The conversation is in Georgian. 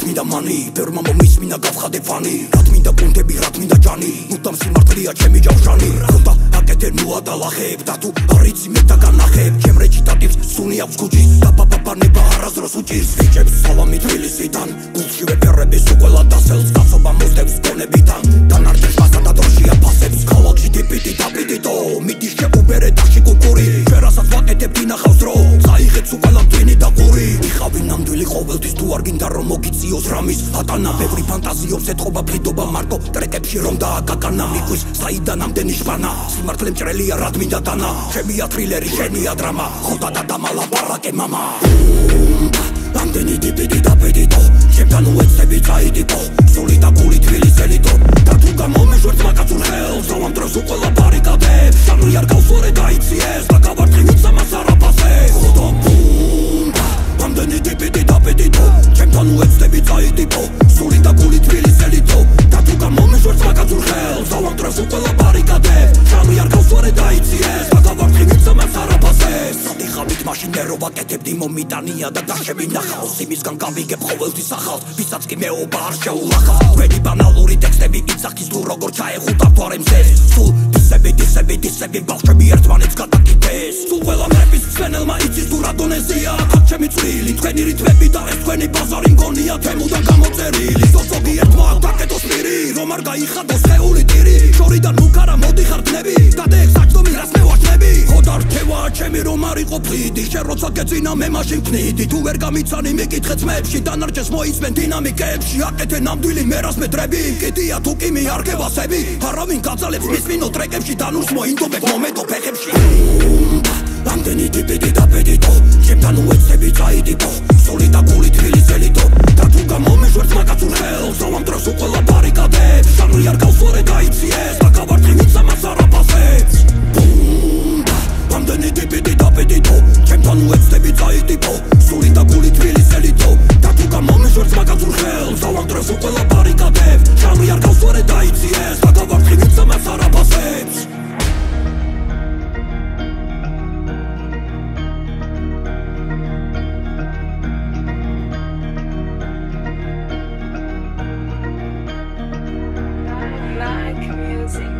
მინდა მანი ბევრმა მომის მინდა გავხადე ფანი რად მინდა პუნტები რად მინდა ჯანი მუდამ სიმართლეა ჩემი ჯავშანი ხოდა აკეთე ნუა და ლახებ და თუ არიცი მე და განახებ ჩემ რეჩიტატივს სუნი აქვს გუჯის და პაპაპანება არასდროს უჭირს ბიჭებს სალამი თბილისიდან გულში ვეფერების უყველა დასელს გასობა მოსდევს გონებიდან დანარჩენს მასა და დროშია ფასებს ქალაქში ტიპიტი დაპიტიტო მიდი შეუბერე დაში კუკური შერასაც ვაკეთებ დინახავს დრო საიღეც უყველა მტვინი და ყური იხავი ნამდვილი ყოველთვის თუ არ გინდა რომ მოგიწიოს რამის ატანა ბევრი ფანტაზიობს ეთყობა ფლიდობა მარტო ტრეკებში რომ დააგაკანა მიყვის საიდან ამდენი ჟბანა სიმართლე მჭრელია რად მინდა დანა ჩემია თრილერი შენია დრამა ხოდა და დამალაპარაკე მამა ამდენი ტიპიტი დაპიტიტო ჩემთან უეცდები წაიდიტო სული და გული თბილისელიტო და თუ გამომეშვერთ მაგაცურ ხელს ამ დროს უყველა ბარიკადებს ჟანრი არ გავსვარე დაიციეს და გავარტყი ვინცამას არაფასებს ხოდა ამდენი ტიპიტი დაპიტიტო ჩემთან უეცდები წაიდიტო სული და გული თბილისელიტო და თუ გამომეშვერთ მაგაცურ ხელს ამ დროს უყველა ბარიკადებს ჟანრი არ გავსვარე დაიციეს და გავარტყი ვინცამას არაფასებს სადიხავით მაშინ ნერო ვაკეთებდი მომიტანია და დაშები ნახავს იმისგან გავიგებ ყოველთვის ახალს ვისაც კი მეობა არ შეულახავს ვენი ბანალური ტექსტები იცახის თუ როგორ ჩაეხუტა თვარემზეს სულ დისები ბავშვები ერთმანეთს გადაკიდეს სულ ყველა მეფის სვენელმა იცის თუ რა დონეზია აქ ჩემი წვრილი თქვენი რითმები და ეს თქვენი ბაზარი მგონია თემუდან გამოწერილი ზოგი ერთმა დაკეტოს პირი რომ არ გაიხადოს ხეული ტირი შორიდან მუქარა მოდიხარ დნები გადაექ საჯდომი რას მე ვაჩნები ხოდა რქევა ჩემი რომ არ იყო ფლიდი შენ როცა გეძინა მე მაშინ ვქნიდი თუ ვერ გამიცანი მიკითხე ძმებში დანარჩენს მოიცმენ დინამიკებში აკეთე ნამდვილი მერას მე დრები კიდია თუ კი მე არ გევასები არავინ გაძალებს მის მინო ტრეკებში დანურს მოინდობებ მომედო ფეხებში ამდენი ტიპიტი დაპიტიტო ჩემთან უეცდები წაიდიტო სული და გული თბილისელიტო და თუ გამომეშვერთ მაგაცურ ხელს ამ დროს უყველა ბარიკადებს ჟანრი არ გავსვარე დაიციეს და გავარტყი ვინცამას არაფასებს ამდენი ტიპიტი დაპიტიტო ჩემთან უეცდები წაიდიტო სული და გული თბილისელიტო და თუ გამომეშვერთ მაგაცურ ხელს ამ დროს უყველა ბარიკადებს ჟანრი არ გავსვარე დაიციეს და გავარტყი ვინცამას არაფასებს Like music.